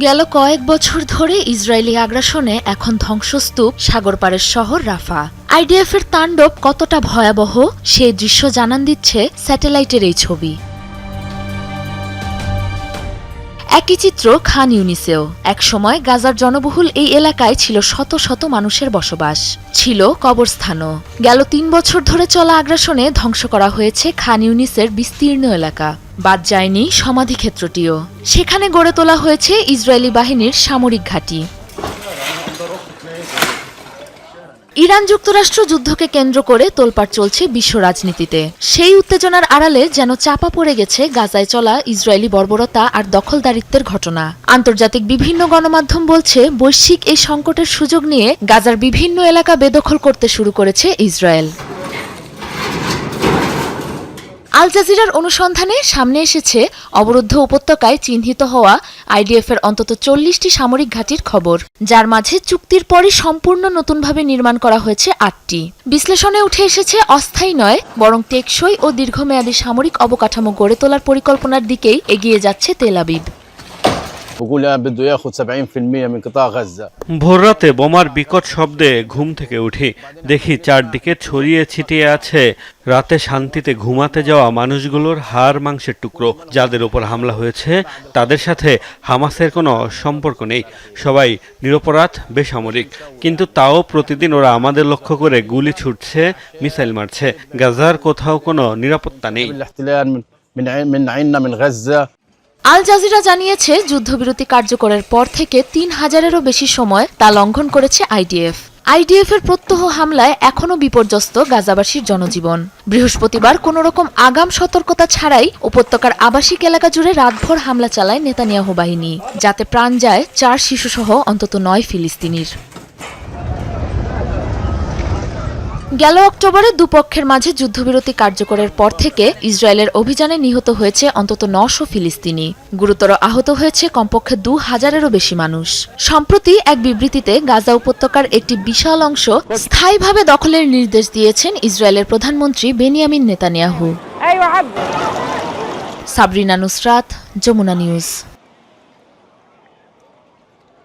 গেল কয়েক বছর ধরে ইসরায়েলি আগ্রাসনে এখন ধ্বংসস্তূপ সাগরপাড়ের শহর রাফা। আইডিএফের তাণ্ডব কতটা ভয়াবহ সেই দৃশ্য জানান দিচ্ছে স্যাটেলাইটের এই ছবি। একই চিত্র খান ইউনিসেও। একসময় গাজার জনবহুল এই এলাকায় ছিল শত শত মানুষের বসবাস, ছিল কবরস্থানও। গেল ৩ বছর ধরে চলা আগ্রাসনে ধ্বংস করা হয়েছে খান ইউনিসের বিস্তীর্ণ এলাকা। বাদ যায়নি সমাধিক্ষেত্রটিও। সেখানে গড়ে তোলা হয়েছে ইসরায়েলি বাহিনীর সামরিক ঘাঁটি। ইরান যুক্তরাষ্ট্র যুদ্ধকে কেন্দ্র করে তোলপাড় চলছে বিশ্ব রাজনীতিতে। সেই উত্তেজনার আড়ালে যেন চাপা পড়ে গেছে গাজায় চলা ইসরায়েলি বর্বরতা আর দখলদারিত্বের ঘটনা। আন্তর্জাতিক বিভিন্ন গণমাধ্যম বলছে, বৈশ্বিক এই সংকটের সুযোগ নিয়ে গাজার বিভিন্ন এলাকা বেদখল করতে শুরু করেছে ইসরায়েল। আল জাজিরার অনুসন্ধানে সামনে এসেছে অবরুদ্ধ উপত্যকায় চিহ্নিত হওয়া আইডিএফের অন্তত ৪০টি সামরিক ঘাঁটির খবর, যার মাঝে চুক্তির পরই সম্পূর্ণ নতুনভাবে নির্মাণ করা হয়েছে ৮টি। বিশ্লেষণে উঠে এসেছে অস্থায়ী নয় বরং টেকসই ও দীর্ঘমেয়াদী সামরিক অবকাঠামো গড়ে তোলার পরিকল্পনার দিকেই এগিয়ে যাচ্ছে তেল আবিব। ভোররাতে বোমার বিকট শব্দে ঘুম থেকে উঠি, দেখি চারদিকে ছড়িয়ে ছিটিয়ে আছে রাতে শান্তিতে ঘুমাতে যাওয়া মানুষগুলোর হাড় মাংসের টুকরো। যাদের উপর হামলা হয়েছে তাদের সাথে হামাসের কোনো সম্পর্ক নেই, সবাই নিরপরাধ বেসামরিক, কিন্তু তাও প্রতিদিন ওরা আমাদের লক্ষ্য করে গুলি ছুটছে, মিসাইল মারছে। গাজার কোথাও কোনো নিরাপত্তা নেই। আল জাজিরা জানিয়েছে, যুদ্ধবিরতি কার্যকরের পর থেকে ৩,০০০-এরও বেশি সময় তা লঙ্ঘন করেছে আইডিএফের প্রত্যহ হামলায় এখনও বিপর্যস্ত গাজাবাসীর জনজীবন। বৃহস্পতিবার কোনোরকম আগাম সতর্কতা ছাড়াই উপত্যকার আবাসিক এলাকা জুড়ে রাতভর হামলা চালায় নেতানিয়াহু বাহিনী, যাতে প্রাণ যায় ৪ শিশুসহ অন্তত ৯ ফিলিস্তিনির। গেল অক্টোবরে দুপক্ষের মাঝে যুদ্ধবিরতি কার্যকরের পর থেকে ইসরায়েলের অভিযানে নিহত হয়েছে অন্তত ৯০০ ফিলিস্তিনি। গুরুতর আহত হয়েছে কমপক্ষে ২,০০০-এরও বেশি মানুষ। সম্প্রতি এক বিবৃতিতে গাজা উপত্যকার একটি বিশাল অংশ স্থায়ীভাবে দখলের নির্দেশ দিয়েছেন ইসরায়েলের প্রধানমন্ত্রী Benjamin Netanyahu. Sabrina Nusrat, Jamuna news.